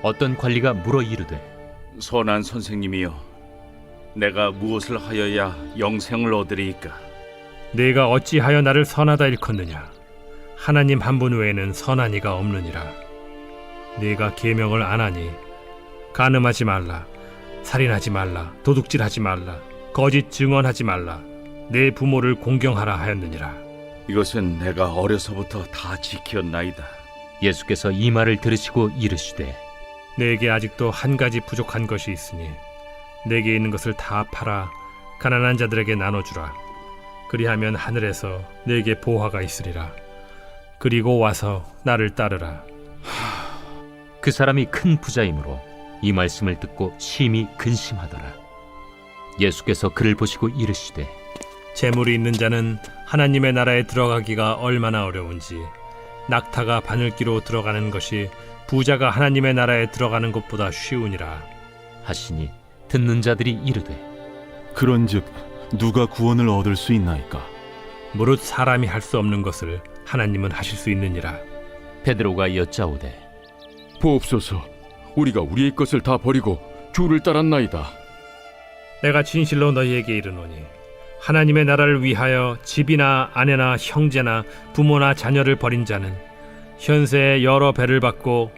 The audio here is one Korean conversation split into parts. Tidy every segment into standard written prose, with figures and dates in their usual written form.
어떤 관리가 물어 이르되, 선한 선생님이여, 내가 무엇을 하여야 영생을 얻으리이까? 네가 어찌하여 나를 선하다 일컫느냐? 하나님 한 분 외에는 선한 이가 없느니라. 네가 계명을 안 하니 간음하지 말라, 살인하지 말라, 도둑질하지 말라, 거짓 증언하지 말라, 내 부모를 공경하라 하였느니라. 이것은 내가 어려서부터 다 지켰나이다. 예수께서 이 말을 들으시고 이르시되, 내게 아직도 한 가지 부족한 것이 있으니 내게 있는 것을 다 팔아 가난한 자들에게 나눠주라. 그리하면 하늘에서 내게 보화가 있으리라. 그리고 와서 나를 따르라. 그 사람이 큰 부자이므로 이 말씀을 듣고 심히 근심하더라. 예수께서 그를 보시고 이르시되, 재물이 있는 자는 하나님의 나라에 들어가기가 얼마나 어려운지, 낙타가 바늘기로 들어가는 것이 부자가 하나님의 나라에 들어가는 것보다 쉬우니라 하시니 듣는 자들이 이르되, 그런즉 누가 구원을 얻을 수 있나이까? 무릇 사람이 할 수 없는 것을 하나님은 하실 수 있느니라. 베드로가 여짜오되, 보옵소서, 우리가 우리의 것을 다 버리고 주를 따랐나이다. 내가 진실로 너희에게 이르노니 하나님의 나라를 위하여 집이나 아내나 형제나 부모나 자녀를 버린 자는 현세에 여러 배를 받고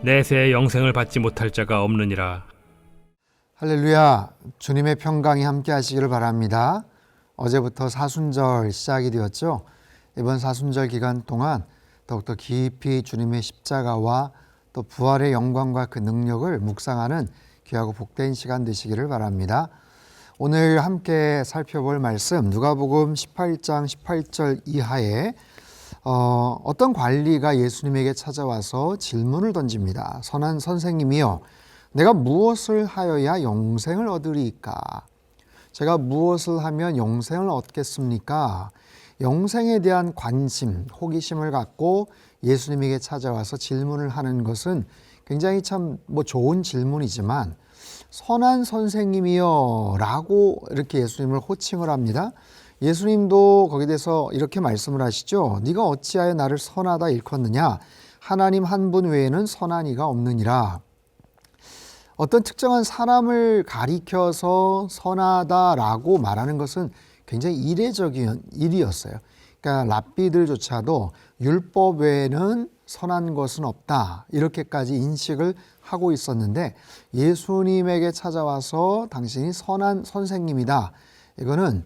내세의 영생을 받지 못할 자가 없느니라. 할렐루야. 주님의 평강이 함께 하시기를 바랍니다. 어제부터 사순절 시작이 되었죠. 이번 사순절 기간 동안 더욱더 깊이 주님의 십자가와 또 부활의 영광과 그 능력을 묵상하는 귀하고 복된 시간 되시기를 바랍니다. 오늘 함께 살펴볼 말씀, 누가복음 18장 18절 이하에 어떤 관리가 예수님에게 찾아와서 질문을 던집니다. 선한 선생님이여, 내가 무엇을 하여야 영생을 얻으리이까? 제가 무엇을 하면 영생을 얻겠습니까? 영생에 대한 관심, 호기심을 갖고 예수님에게 찾아와서 질문을 하는 것은 굉장히 참 좋은 질문이지만, 선한 선생님이여 라고 이렇게 예수님을 호칭을 합니다. 예수님도 거기에 대해서 이렇게 말씀을 하시죠. 네가 어찌하여 나를 선하다 일컫느냐? 하나님 한 분 외에는 선한 이가 없느니라. 어떤 특정한 사람을 가리켜서 선하다라고 말하는 것은 굉장히 이례적인 일이었어요. 그러니까 랍비들조차도 율법 외에는 선한 것은 없다, 이렇게까지 인식을 하고 있었는데, 예수님에게 찾아와서 당신이 선한 선생님이다, 이거는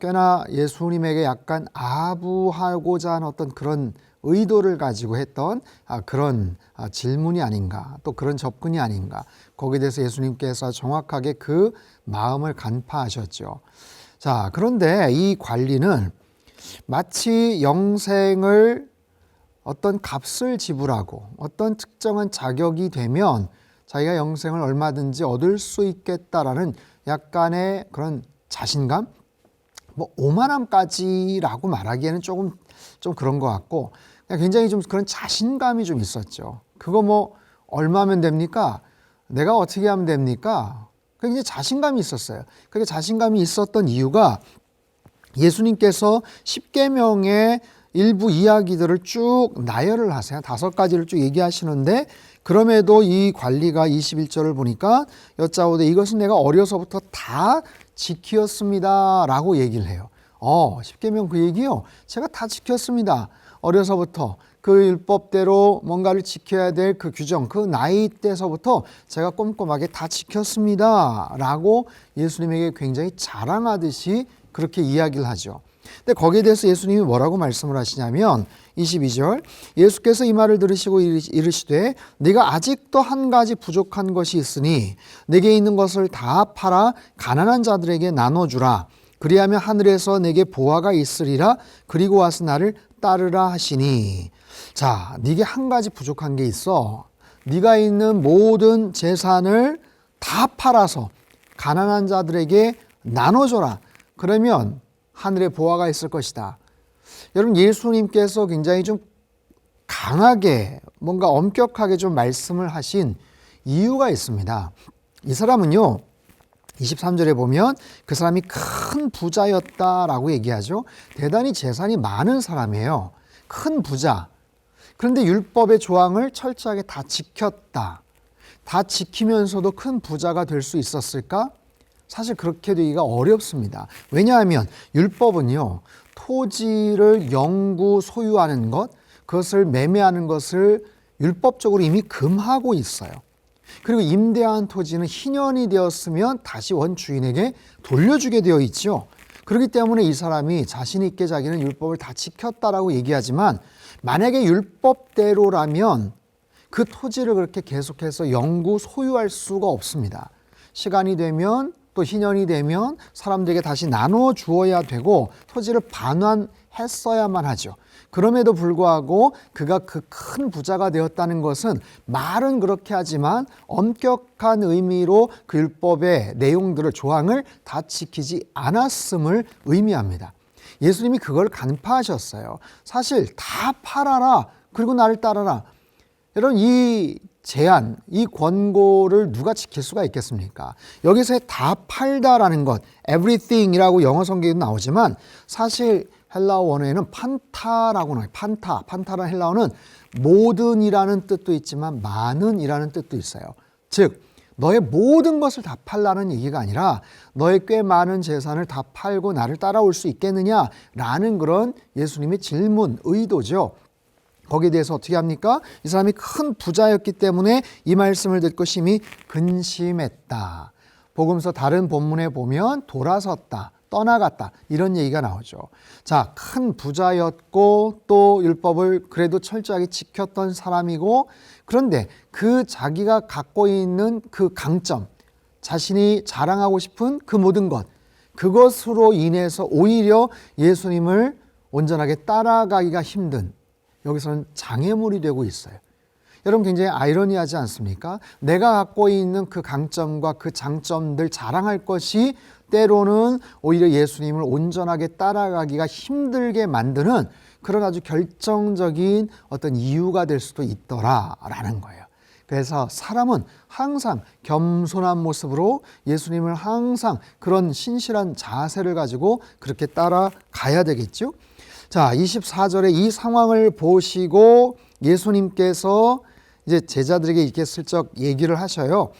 꽤나 예수님에게 약간 아부하고자 하는 어떤 그런 의도를 가지고 했던 그런 질문이 아닌가, 또 그런 접근이 아닌가, 거기에 대해서 예수님께서 정확하게 그 마음을 간파하셨죠. 자, 그런데 이 관리는 마치 영생을 어떤 값을 지불하고 어떤 특정한 자격이 되면 자기가 영생을 얼마든지 얻을 수 있겠다라는 약간의 그런 자신감, 오만함까지라고 말하기에는 조금 그런 것 같고, 굉장히 좀 그런 자신감이 좀 있었죠. 그거 얼마면 됩니까? 내가 어떻게 하면 됩니까? 굉장히 자신감이 있었어요. 그게 자신감이 있었던 이유가 예수님께서 십계명의 일부 이야기들을 쭉 나열을 하세요. 5가지를 쭉 얘기하시는데, 그럼에도 이 관리가 21절을 보니까 여짜오되 이것은 내가 어려서부터 다 지켰습니다 라고 얘기를 해요. 십계명 그 얘기요? 제가 다 지켰습니다. 어려서부터 그 율법대로 뭔가를 지켜야 될 그 규정, 그 나이 때서부터 제가 꼼꼼하게 다 지켰습니다 라고 예수님에게 굉장히 자랑하듯이 그렇게 이야기를 하죠. 근데 거기에 대해서 예수님이 뭐라고 말씀을 하시냐면 22절, 예수께서 이 말을 들으시고 이르시되 네가 아직도 한 가지 부족한 것이 있으니 내게 있는 것을 다 팔아 가난한 자들에게 나눠주라. 그리하면 하늘에서 내게 보화가 있으리라. 그리고 와서 나를 따르라 하시니. 자, 네게 한 가지 부족한 게 있어. 네가 있는 모든 재산을 다 팔아서 가난한 자들에게 나눠줘라. 그러면 하늘에 보화가 있을 것이다. 여러분, 예수님께서 굉장히 좀 강하게, 뭔가 엄격하게 좀 말씀을 하신 이유가 있습니다. 이 사람은요, 23절에 보면 그 사람이 큰 부자였다라고 얘기하죠. 대단히 재산이 많은 사람이에요. 큰 부자. 그런데 율법의 조항을 철저하게 다 지켰다. 다 지키면서도 큰 부자가 될 수 있었을까? 사실 그렇게 되기가 어렵습니다. 왜냐하면 율법은요, 토지를 영구 소유하는 것, 그것을 매매하는 것을 율법적으로 이미 금하고 있어요. 그리고 임대한 토지는 희년이 되었으면 다시 원주인에게 돌려주게 되어 있죠. 그렇기 때문에 이 사람이 자신 있게 자기는 율법을 다 지켰다라고 얘기하지만, 만약에 율법대로라면 그 토지를 그렇게 계속해서 영구 소유할 수가 없습니다. 시간이 되면 또 희년이 되면 사람들에게 다시 나눠 주어야 되고 토지를 반환했어야만 하죠. 그럼에도 불구하고 그가 그 큰 부자가 되었다는 것은 말은 그렇게 하지만 엄격한 의미로 그 율법의 내용들을, 조항을 다 지키지 않았음을 의미합니다. 예수님이 그걸 간파하셨어요. 사실 다 팔아라, 그리고 나를 따라라. 여러분, 이 제안, 이 권고를 누가 지킬 수가 있겠습니까? 여기서 다 팔다라는 것, everything이라고 영어 성경에도 나오지만 사실 헬라어 원어에는 판타라고 나와요. 판타라는 헬라어는 모든이라는 뜻도 있지만 많은이라는 뜻도 있어요. 즉, 너의 모든 것을 다 팔라는 얘기가 아니라 너의 꽤 많은 재산을 다 팔고 나를 따라올 수 있겠느냐라는 그런 예수님의 질문, 의도죠. 거기에 대해서 어떻게 합니까? 이 사람이 큰 부자였기 때문에 이 말씀을 듣고 심히 근심했다. 복음서 다른 본문에 보면 돌아섰다, 떠나갔다, 이런 얘기가 나오죠. 자, 큰 부자였고 또 율법을 그래도 철저하게 지켰던 사람이고, 그런데 그 자기가 갖고 있는 그 강점, 자신이 자랑하고 싶은 그 모든 것, 그것으로 인해서 오히려 예수님을 온전하게 따라가기가 힘든, 여기서는 장애물이 되고 있어요. 여러분, 굉장히 아이러니하지 않습니까? 내가 갖고 있는 그 강점과 그 장점들 자랑할 것이 때로는 오히려 예수님을 온전하게 따라가기가 힘들게 만드는 그런 아주 결정적인 어떤 이유가 될 수도 있더라라는 거예요. 그래서 사람은 항상 겸손한 모습으로 예수님을 항상 그런 신실한 자세를 가지고 그렇게 따라가야 되겠죠. 자, 24절에 이 상황을 보시고 예수님께서 이제 제자들에게 이렇게 슬쩍 얘기를 하셔요.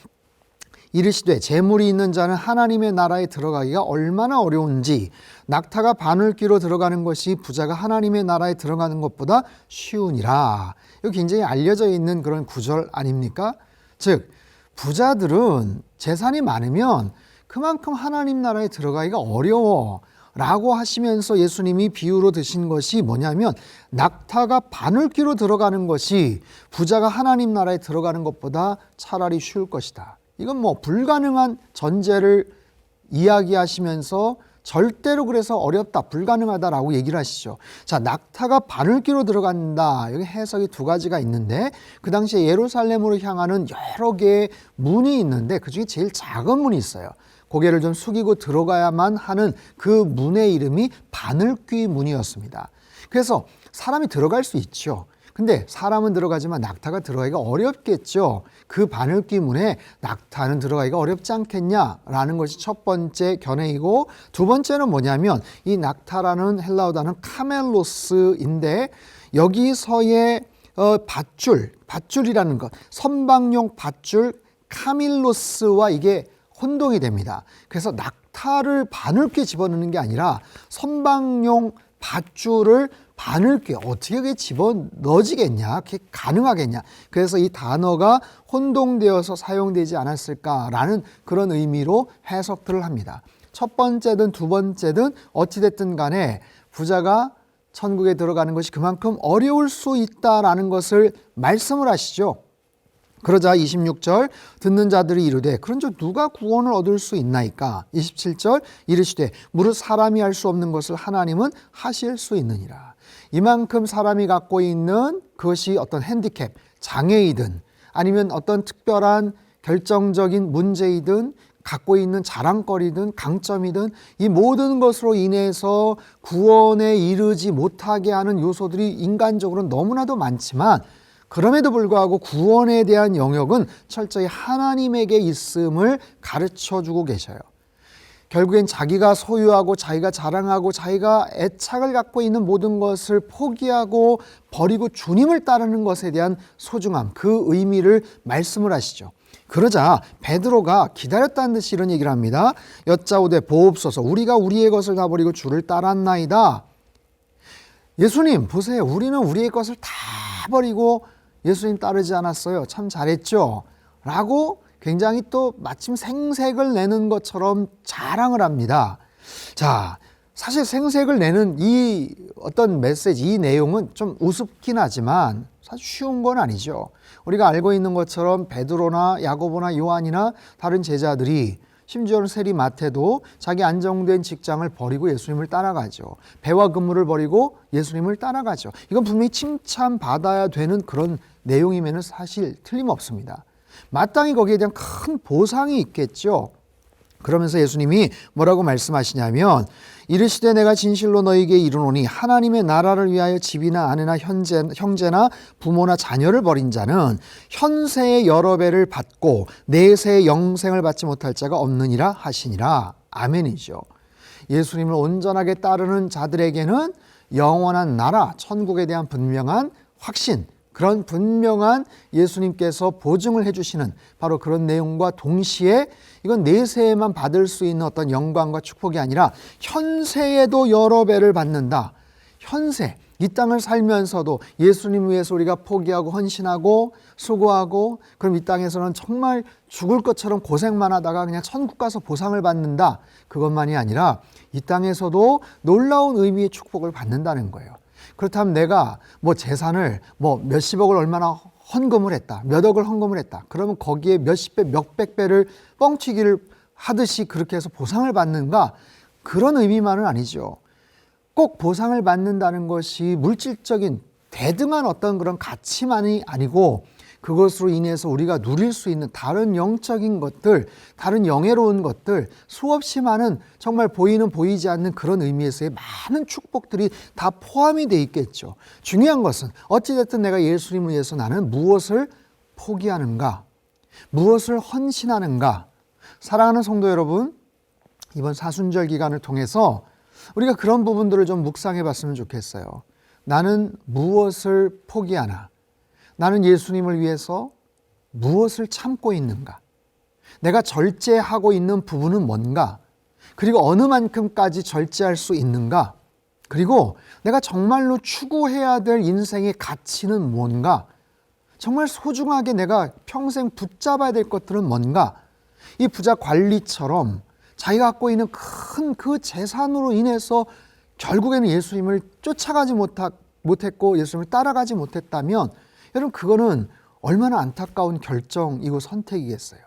이르시되 재물이 있는 자는 하나님의 나라에 들어가기가 얼마나 어려운지, 낙타가 바늘귀로 들어가는 것이 부자가 하나님의 나라에 들어가는 것보다 쉬우니라. 이거 굉장히 알려져 있는 그런 구절 아닙니까? 즉, 부자들은 재산이 많으면 그만큼 하나님 나라에 들어가기가 어려워 라고 하시면서 예수님이 비유로 드신 것이 뭐냐면, 낙타가 바늘귀로 들어가는 것이 부자가 하나님 나라에 들어가는 것보다 차라리 쉬울 것이다. 이건 뭐 불가능한 전제를 이야기하시면서 절대로 그래서 어렵다, 불가능하다라고 얘기를 하시죠. 자, 낙타가 바늘귀로 들어간다. 여기 해석이 두 가지가 있는데, 그 당시에 예루살렘으로 향하는 여러 개의 문이 있는데 그중에 제일 작은 문이 있어요. 고개를 좀 숙이고 들어가야만 하는 그 문의 이름이 바늘귀 문이었습니다. 그래서 사람이 들어갈 수 있죠. 근데 사람은 들어가지만 낙타가 들어가기가 어렵겠죠. 그 바늘귀 문에 낙타는 들어가기가 어렵지 않겠냐라는 것이 첫 번째 견해이고, 두 번째는 뭐냐면 이 낙타라는 헬라어 단어는 카멜로스인데, 여기서의 밧줄이라는 것, 선박용 밧줄 카밀로스와 이게 혼동이 됩니다. 그래서 낙타를 바늘귀에 집어넣는 게 아니라 선박용 밧줄을 바늘귀에 어떻게 그게 집어넣어지겠냐, 그게 가능하겠냐. 그래서 이 단어가 혼동되어서 사용되지 않았을까라는 그런 의미로 해석들을 합니다. 첫 번째든 두 번째든 어찌됐든 간에 부자가 천국에 들어가는 것이 그만큼 어려울 수 있다라는 것을 말씀을 하시죠. 그러자 26절 듣는 자들이 이르되 그런즉 누가 구원을 얻을 수 있나이까. 27절 이르시되 무릇 사람이 할 수 없는 것을 하나님은 하실 수 있느니라. 이만큼 사람이 갖고 있는 그것이 어떤 핸디캡, 장애이든 아니면 어떤 특별한 결정적인 문제이든 갖고 있는 자랑거리든 강점이든 이 모든 것으로 인해서 구원에 이르지 못하게 하는 요소들이 인간적으로는 너무나도 많지만, 그럼에도 불구하고 구원에 대한 영역은 철저히 하나님에게 있음을 가르쳐주고 계셔요. 결국엔 자기가 소유하고 자기가 자랑하고 자기가 애착을 갖고 있는 모든 것을 포기하고 버리고 주님을 따르는 것에 대한 소중함, 그 의미를 말씀을 하시죠. 그러자 베드로가 기다렸다는 듯이 이런 얘기를 합니다. 여짜오되 보옵소서, 우리가 우리의 것을 다 버리고 주를 따랐나이다. 예수님 보세요, 우리는 우리의 것을 다 버리고 예수님 따르지 않았어요. 참 잘했죠? 라고 굉장히 또 마침 생색을 내는 것처럼 자랑을 합니다. 자, 사실 생색을 내는 이 어떤 메시지, 이 내용은 좀 우습긴 하지만 사실 쉬운 건 아니죠. 우리가 알고 있는 것처럼 베드로나 야고보나 요한이나 다른 제자들이, 심지어는 세리 마태도 자기 안정된 직장을 버리고 예수님을 따라가죠. 배와 근무를 버리고 예수님을 따라가죠. 이건 분명히 칭찬받아야 되는 그런 내용이면 사실 틀림없습니다. 마땅히 거기에 대한 큰 보상이 있겠죠. 그러면서 예수님이 뭐라고 말씀하시냐면, 이르시되 내가 진실로 너희에게 이르노니 하나님의 나라를 위하여 집이나 아내나 형제나 부모나 자녀를 버린 자는 현세의 여러 배를 받고 내세의 영생을 받지 못할 자가 없느니라 하시니라. 아멘이죠. 예수님을 온전하게 따르는 자들에게는 영원한 나라, 천국에 대한 분명한 확신, 그런 분명한 예수님께서 보증을 해주시는 바로 그런 내용과 동시에 이건 내세에만 받을 수 있는 어떤 영광과 축복이 아니라 현세에도 여러 배를 받는다. 현세, 이 땅을 살면서도 예수님 위해서 우리가 포기하고 헌신하고 수고하고, 그럼 이 땅에서는 정말 죽을 것처럼 고생만 하다가 그냥 천국 가서 보상을 받는다. 그것만이 아니라 이 땅에서도 놀라운 의미의 축복을 받는다는 거예요. 그렇다면 내가 재산을 몇십억을 얼마나 헌금을 했다, 몇 억을 헌금을 했다, 그러면 거기에 몇십 배, 몇백 배를 뻥튀기를 하듯이 그렇게 해서 보상을 받는가? 그런 의미만은 아니죠. 꼭 보상을 받는다는 것이 물질적인 대등한 어떤 그런 가치만이 아니고, 그것으로 인해서 우리가 누릴 수 있는 다른 영적인 것들, 다른 영예로운 것들, 수없이 많은 정말 보이는 보이지 않는 그런 의미에서의 많은 축복들이 다 포함이 돼 있겠죠. 중요한 것은 어찌됐든 내가 예수님을 위해서 나는 무엇을 포기하는가, 무엇을 헌신하는가. 사랑하는 성도 여러분, 이번 사순절 기간을 통해서 우리가 그런 부분들을 좀 묵상해 봤으면 좋겠어요. 나는 무엇을 포기하나? 나는 예수님을 위해서 무엇을 참고 있는가? 내가 절제하고 있는 부분은 뭔가? 그리고 어느 만큼까지 절제할 수 있는가? 그리고 내가 정말로 추구해야 될 인생의 가치는 뭔가? 정말 소중하게 내가 평생 붙잡아야 될 것들은 뭔가? 이 부자 관리처럼 자기가 갖고 있는 큰 그 재산으로 인해서 결국에는 예수님을 쫓아가지 못했고 예수님을 따라가지 못했다면, 여러분 그거는 얼마나 안타까운 결정이고 선택이겠어요.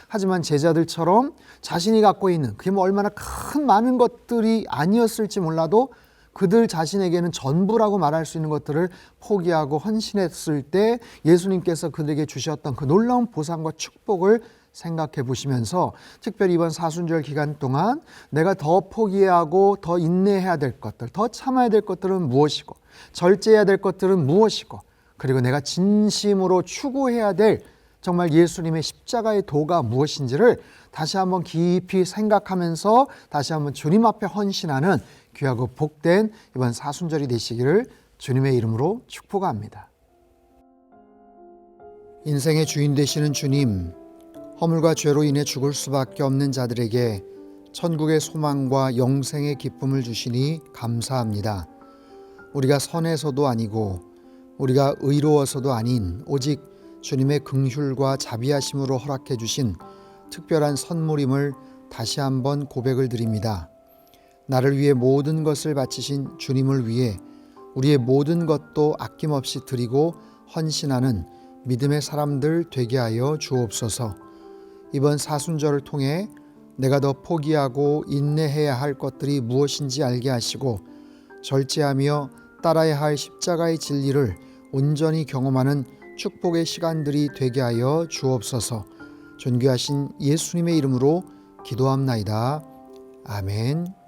하지만 제자들처럼 자신이 갖고 있는 그게 얼마나 큰 많은 것들이 아니었을지 몰라도 그들 자신에게는 전부라고 말할 수 있는 것들을 포기하고 헌신했을 때 예수님께서 그들에게 주셨던 그 놀라운 보상과 축복을 생각해 보시면서, 특별히 이번 사순절 기간 동안 내가 더 포기하고 더 인내해야 될 것들, 더 참아야 될 것들은 무엇이고, 절제해야 될 것들은 무엇이고, 그리고 내가 진심으로 추구해야 될 정말 예수님의 십자가의 도가 무엇인지를 다시 한번 깊이 생각하면서 다시 한번 주님 앞에 헌신하는 귀하고 복된 이번 사순절이 되시기를 주님의 이름으로 축복합니다. 인생의 주인 되시는 주님, 허물과 죄로 인해 죽을 수밖에 없는 자들에게 천국의 소망과 영생의 기쁨을 주시니 감사합니다. 우리가 선해서도 아니고 우리가 의로워서도 아닌 오직 주님의 긍휼과 자비하심으로 허락해 주신 특별한 선물임을 다시 한번 고백을 드립니다. 나를 위해 모든 것을 바치신 주님을 위해 우리의 모든 것도 아낌없이 드리고 헌신하는 믿음의 사람들 되게 하여 주옵소서. 이번 사순절을 통해 내가 더 포기하고 인내해야 할 것들이 무엇인지 알게 하시고, 절제하며 따라야 할 십자가의 진리를 온전히 경험하는 축복의 시간들이 되게 하여 주옵소서. 존귀하신 예수님의 이름으로 기도합나이다. 아멘.